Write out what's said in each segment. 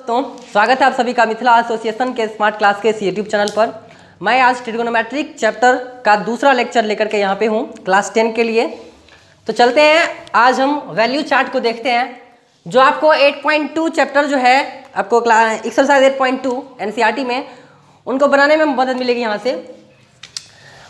दोस्तों, स्वागत है आप सभी का मिथिला एसोसिएशन के स्मार्ट क्लास के इस यूट्यूब चैनल पर। मैं आज ट्रिगोनोमेट्रिक चैप्टर का दूसरा लेक्चर लेकर के यहाँ पे हूँ क्लास 10 के लिए। तो चलते हैं, आज हम वैल्यू चार्ट को देखते हैं जो आपको 8.2 चैप्टर जो है आपको एक्सरसाइज 8.2 एनसीईआरटी में उनको बनाने में मदद मिलेगी। यहाँ से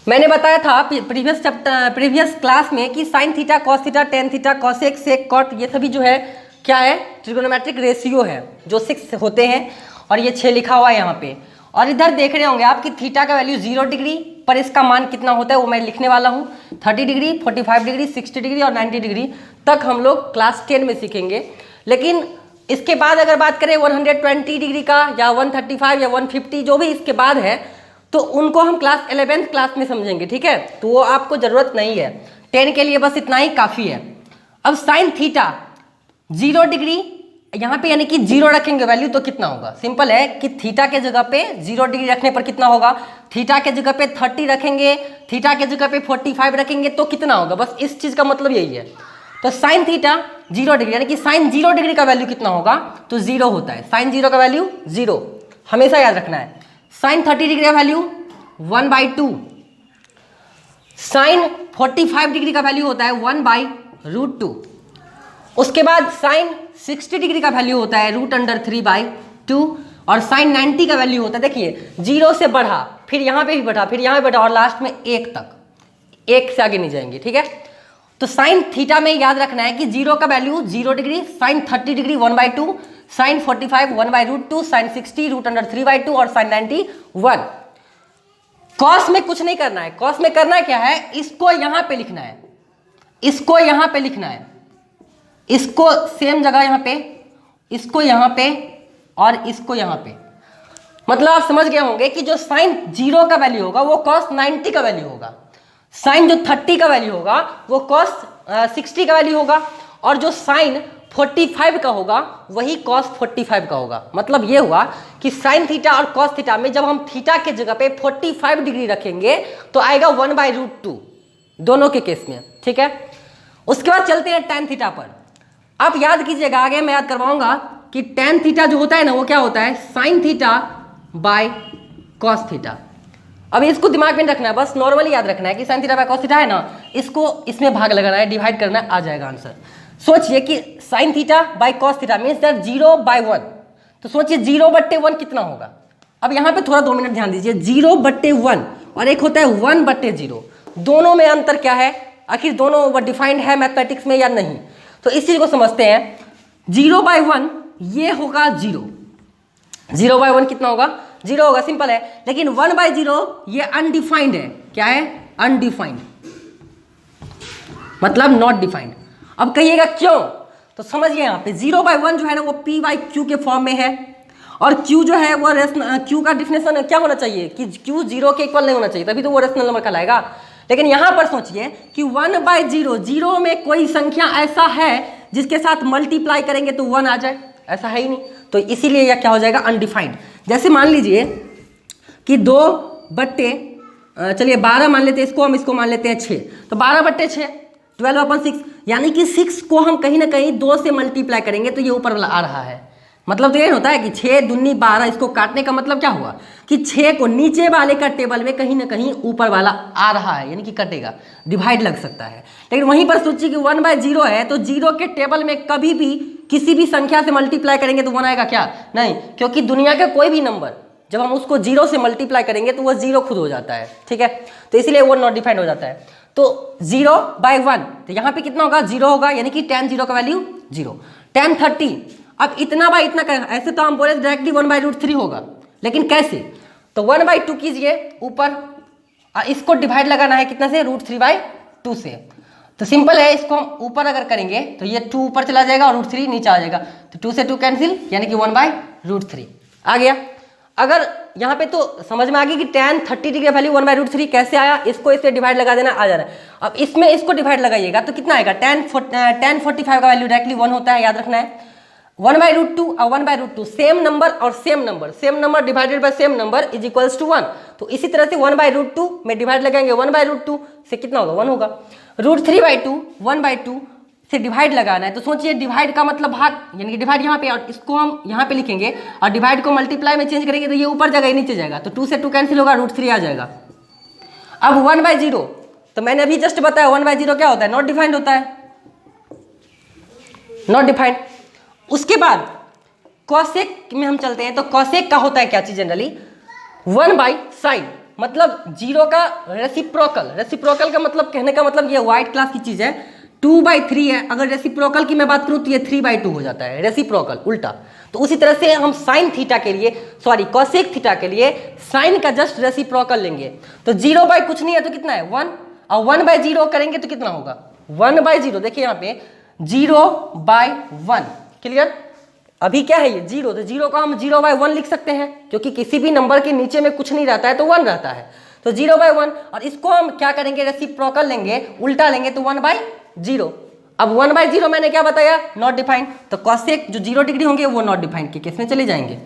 मैंने बताया था प्रीवियस क्लास में कि sine theta, cos theta, tan theta, cosec, sec, cot ये सभी जो है क्या है, ट्रिगोनोमेट्रिक रेशियो है जो 6 होते हैं और ये 6 लिखा हुआ है यहाँ पे। और इधर देख रहे होंगे आप कि थीटा का वैल्यू 0 डिग्री पर इसका मान कितना होता है वो मैं लिखने वाला हूँ। 30 डिग्री, 45 डिग्री, 60 डिग्री और 90 डिग्री तक हम लोग क्लास 10 में सीखेंगे। लेकिन इसके बाद अगर बात करें 120 डिग्री का या 135 या 150 जो भी इसके बाद है तो उनको हम क्लास 11th क्लास में समझेंगे, ठीक है। तो वो आपको ज़रूरत नहीं है, 10 के लिए बस इतना ही काफ़ी है। अब साइन थीटा 0 डिग्री यहाँ पे यानी कि 0 रखेंगे वैल्यू तो कितना होगा। सिंपल है कि थीटा के जगह पे 0 डिग्री रखने पर कितना होगा, थीटा के जगह पे 30 रखेंगे, थीटा के जगह पे 45 रखेंगे तो कितना होगा। बस इस चीज़ का मतलब यही है। तो साइन थीटा 0 डिग्री यानी कि साइन 0 डिग्री का वैल्यू कितना होगा, तो 0 होता है। साइन 0 का वैल्यू 0 हमेशा याद रखना है। साइन 30 डिग्री का वैल्यू 1/2, साइन 45 डिग्री का वैल्यू होता है 1/√2। उसके बाद साइन 60 डिग्री का वैल्यू होता है √3/2 और साइन 90 का वैल्यू होता है, देखिए 0 से बढ़ा, फिर यहाँ पे भी बढ़ा, फिर यहाँ पे बढ़ा और लास्ट में 1 तक, 1 से आगे नहीं जाएंगे, ठीक है। तो साइन थीटा में याद रखना है कि 0 का value 0 degree, sine 30 degree 1/2, sine 45 1/√2, sine 60 √3/2 और साइन 90 1। कॉस में कुछ नहीं करना है, कॉस में करना क्या है, इसको यहां पे लिखना है, इसको यहां पे लिखना है, इसको सेम जगह यहां पे, इसको यहां पे और इसको यहां पे। मतलब आप समझ गए होंगे कि जो साइन 0 का वैल्यू होगा वो कॉस 90 का वैल्यू होगा, साइन जो 30 का वैल्यू होगा वो कॉस 60 का वैल्यू होगा और जो साइन 45 का होगा वही कॉस 45 का होगा। मतलब ये हुआ कि साइन थीटा और कॉस थीटा में जब हम थीटा के जगह पे 45 डिग्री रखेंगे तो आएगा 1/√2 दोनों के केस में, ठीक है। उसके बाद चलते हैं टेन थीटा पर। आप याद कीजिएगा, आगे मैं याद करवाऊंगा कि टेन थीटा जो होता है ना वो क्या होता है, sine theta by cos theta. अब इसको दिमाग में रखना है, बस नॉर्मली याद रखना है कि sine theta by cos theta है ना, इसको इसमें भाग लगाना है, डिवाइड करना है, आ जाएगा आंसर। सोचिए कि sine theta by cos theta means that 0/1, तो सोचिए 0/1 कितना होगा। अब यहाँ पे थोड़ा 2 मिनट ध्यान दीजिए, 0/1 और एक होता है 1/0, दोनों में अंतर क्या है, आखिर दोनों डिफाइंड है मैथमेटिक्स में या नहीं। तो इस चीज को समझते हैं। 0/1 ये होगा 0, 0/1 कितना होगा, 0 होगा, सिंपल है। लेकिन 1/0 ये अनडिफाइंड है, क्या है, अनडिफाइंड, मतलब नॉट डिफाइंड। अब कहिएगा क्यों, तो समझिए यहाँ पे 0/1 जो है ना वो p/q के फॉर्म में है और q जो है वो q का डिफिनेशन क्या होना चाहिए कि q 0 के इक्वल नहीं होना चाहिए, तभी तो वो रेशनल नंबर कहलाएगा। लेकिन यहाँ पर सोचिए कि 1/0, 0 में कोई संख्या ऐसा है जिसके साथ मल्टीप्लाई करेंगे तो 1 आ जाए, ऐसा है ही नहीं, तो इसीलिए यह क्या हो जाएगा, अनडिफाइंड। जैसे मान लीजिए कि 2/, चलिए 12 मान लेते हैं इसको, हम इसको मान लेते हैं 6, तो 12/6 12/6 यानी कि 6 को हम कहीं ना कहीं 2 से मल्टीप्लाई करेंगे तो ये ऊपर वाला आ रहा है। मतलब तो ये होता है कि 6 दूनी 12, इसको काटने का मतलब क्या हुआ कि 6 को नीचे वाले का टेबल में कहीं ना कहीं ऊपर वाला आ रहा है, यानी कि कटेगा, डिवाइड लग सकता है। लेकिन वहीं पर सोचिए कि 1/0 है तो 0 के टेबल में कभी भी किसी भी संख्या से मल्टीप्लाई करेंगे तो 1 आएगा क्या, नहीं, क्योंकि दुनिया का कोई भी नंबर जब हम उसको 0 से मल्टीप्लाई करेंगे तो वह 0 खुद हो जाता है, ठीक है। तो इसलिए वो नॉट डिफाइंड हो जाता है। तो 0/1 तो यहाँ पे कितना होगा, 0 होगा, यानी कि tan 0 का वैल्यू 0। tan 30, अब इतना बाय इतना कर, ऐसे तो हम बोले डायरेक्टली 1/√3 होगा, लेकिन कैसे, तो 1/2 कीजिए ऊपर, इसको डिवाइड लगाना है कितना से, √3/2 से। तो सिंपल है, इसको हम ऊपर अगर करेंगे तो ये 2 ऊपर चला जाएगा और √3 नीचे आ जाएगा, तो 2 से 2 कैंसिल, यानी कि 1/√3 आ गया। अगर यहाँ पे तो समझ में आ गई कि tan 30 डिग्री का वैल्यू 1/√3 कैसे आया, इसको इससे डिवाइड लगा देना, आ जाना है। अब इसमें इसको डिवाइड लगाइएगा तो कितना आएगा, tan 45 का वैल्यू डायरेक्टली 1 होता है, याद रखना है। 1/√2 और 1/√2 सेम नंबर और same number divided by same number is equals to 1। तो इसी तरह से 1/√2 में डिवाइड लगाएंगे 1/√2 से कितना होगा, 1 होगा। √3/2 1/2 से डिवाइड लगाना है, तो सोचिए डिवाइड का मतलब भाग, यानी कि डिवाइड यहाँ पे और इसको हम यहाँ पे लिखेंगे और डिवाइड को मल्टीप्लाई में चेंज करेंगे तो ये ऊपर जाएगा, ये नीचे जाएगा, तो 2 से 2 कैंसिल होगा, √3 आ जाएगा। अब 1/0, तो मैंने अभी जस्ट बताया 1/0 क्या होता है, नॉट डिफाइंड होता है, नॉट डिफाइंड। उसके बाद कॉसेक में हम चलते हैं, तो कॉसेक का होता है क्या चीज जनरली, 1/sin, मतलब 0 का रेसिप्रोकल। रेसिप्रोकल का मतलब, कहने का मतलब ये वाइट क्लास की चीज है, 2/3 है, अगर रेसिप्रोकल की मैं बात करूं तो ये 3/2 हो जाता है, रेसिप्रोकल उल्टा। तो उसी तरह से हम साइन थीटा के लिए, सॉरी कॉसेक थीटा के लिए साइन का जस्ट रेसिप्रोकल लेंगे, तो 0 बाई कुछ नहीं है तो कितना है 1, और 1/0 करेंगे तो कितना होगा 1/0। देखिए यहाँ पे 0/1, क्लियर। अभी क्या है ये 0, तो 0 को हम 0/1 लिख सकते हैं, क्योंकि किसी भी नंबर के नीचे में कुछ नहीं रहता है तो 1 रहता है, तो 0/1। और इसको हम क्या करेंगे, रेसिप्रोकल लेंगे, उल्टा लेंगे तो 1/0। अब 1/0 मैंने क्या बताया, नॉट डिफाइंड, तो कॉसेक जो 0 डिग्री होंगे वो नॉट डिफाइंड के केस में चले जाएंगे।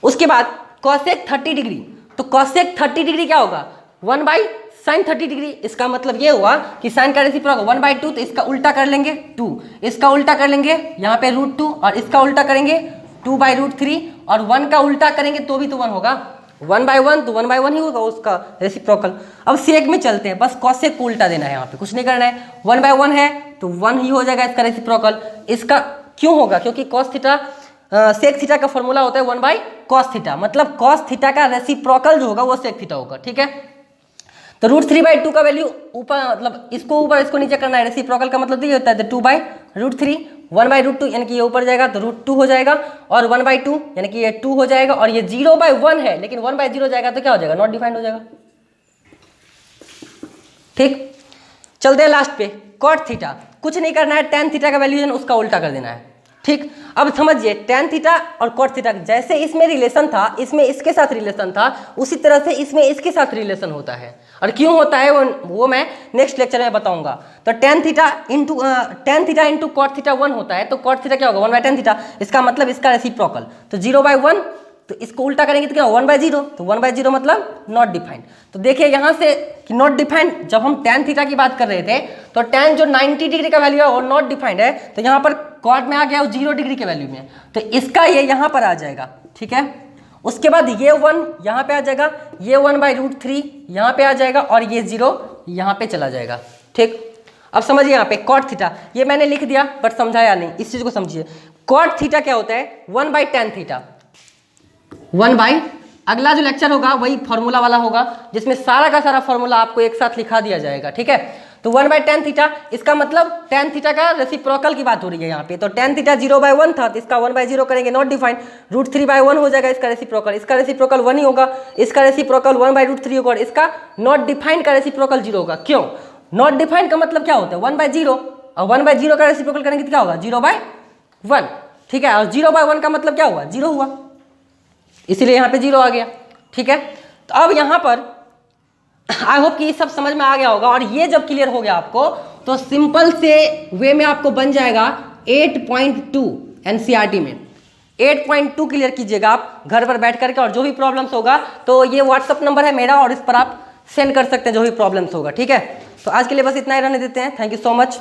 उसके बाद कॉसेक 30 डिग्री, तो कॉसेक 30 डिग्री क्या होगा 1/sin 30 डिग्री। इसका मतलब ये हुआ कि साइन का रेसिप्रोकल 1/2, तो इसका उल्टा कर लेंगे 2, इसका उल्टा कर लेंगे यहाँ पे √2, और इसका उल्टा करेंगे 2/√3, और 1 का उल्टा करेंगे तो भी तो 1 होगा, 1/1 तो 1/1 ही होगा उसका रेसिप्रोकल। अब सेक में चलते हैं, बस कॉसेक को उल्टा देना है, यहाँ पे कुछ नहीं करना है, 1/1 है तो 1 ही हो जाएगा इसका रेसिप्रोकल। इसका क्यों होगा, क्योंकि कॉस थीटा सेक थीटा का फॉर्मूला होता है 1/cos थीटा, मतलब कॉस थीटा का रेसिप्रोकल जो होगा वो सेक थीटा होगा, ठीक है। तो √3/2 का वैल्यू ऊपर, मतलब इसको ऊपर इसको नीचे करना है, रेसिप्रोकल का मतलब ये होता है, तो 2/√3, 1/√2 यानी कि ये ऊपर जाएगा तो √2 हो जाएगा, और 1/2 यानी कि ये 2 हो जाएगा, और ये 0/1 है लेकिन 1/0 जाएगा तो क्या हो जाएगा, नॉट डिफाइंड हो जाएगा, ठीक। चलते हैं लास्ट पे, कॉट थीटा, कुछ नहीं करना है, टेन थीटा का वैल्यू उसका उल्टा कर देना है, ठीक। अब समझिए टेन थीटा और कॉट थीटा, जैसे इसमें रिलेशन था, इसमें इसके साथ रिलेशन था, उसी तरह से इसमें इसके साथ रिलेशन होता है, और क्यों होता है वो मैं नेक्स्ट लेक्चर में बताऊंगा। तो tan theta into cot theta 1 होता है, तो कॉट थीटा क्या होगा 1/tan थीटा, इसका मतलब इसका रेसिप्रोकल, तो 0/1, तो इसको उल्टा करेंगे तो क्या 1/0, तो 1/0 मतलब नॉट डिफाइंड। तो देखिए यहाँ से कि नॉट डिफाइंड, जब हम tan थीटा की बात कर रहे थे तो tan जो 90 डिग्री का वैल्यू है वो नॉट डिफाइंड है, तो यहाँ पर कॉट में आ गया वो 0 डिग्री के वैल्यू में, तो इसका ये यहाँ पर आ जाएगा, ठीक है। उसके बाद ये 1 यहाँ पे आ जाएगा, ये 1/√3 यहाँ पे आ जाएगा, और ये 0 यहाँ पे चला जाएगा, ठीक। अब समझिए यहाँ पे कॉट थीटा, ये मैंने लिख दिया बट समझाया नहीं, इस चीज को समझिए। कॉट थीटा क्या होता है 1/tan थीटा, 1/, अगला जो लेक्चर होगा वही फॉर्मूला वाला होगा, जिसमें सारा का सारा फॉर्मूला आपको एक साथ लिखा दिया जाएगा, ठीक है। तो 1/tan थीटा, इसका मतलब tan थीटा का रेसिप्रोकल की बात हो रही है यहाँ पे, तो tan थीटा 0/1 था, तो इसका 1/0 करेंगे, नॉट डिफाइंड, √3/1 हो जाएगा इसका रेसिप्रोकल, इसका रेसिप्रोकल 1 ही होगा, इसका रेसिप्रोकल 1/√3 होगा, और इसका नॉट डिफाइंड का रेसिप्रोकल 0 होगा। क्यों, नॉट डिफाइंड का मतलब क्या होता है 1/0, और 1/0 का रेसिप्रोकल करेंगे तो क्या होगा 0/1, ठीक है, और 0/1 का मतलब क्या हुआ 0 हुआ, इसीलिए यहाँ पे 0 आ गया, ठीक है। तो अब यहाँ पर आई होप कि ये सब समझ में आ गया होगा, और ये जब क्लियर हो गया आपको तो सिंपल से वे में आपको बन जाएगा 8.2 एनसीईआरटी में 8.2 क्लियर कीजिएगा आप घर पर बैठ करके, और जो भी प्रॉब्लम्स होगा तो ये व्हाट्सअप नंबर है मेरा, और इस पर आप सेंड कर सकते हैं जो भी प्रॉब्लम्स होगा, ठीक है। तो आज के लिए बस इतना ही रहने देते हैं, थैंक यू सो मच।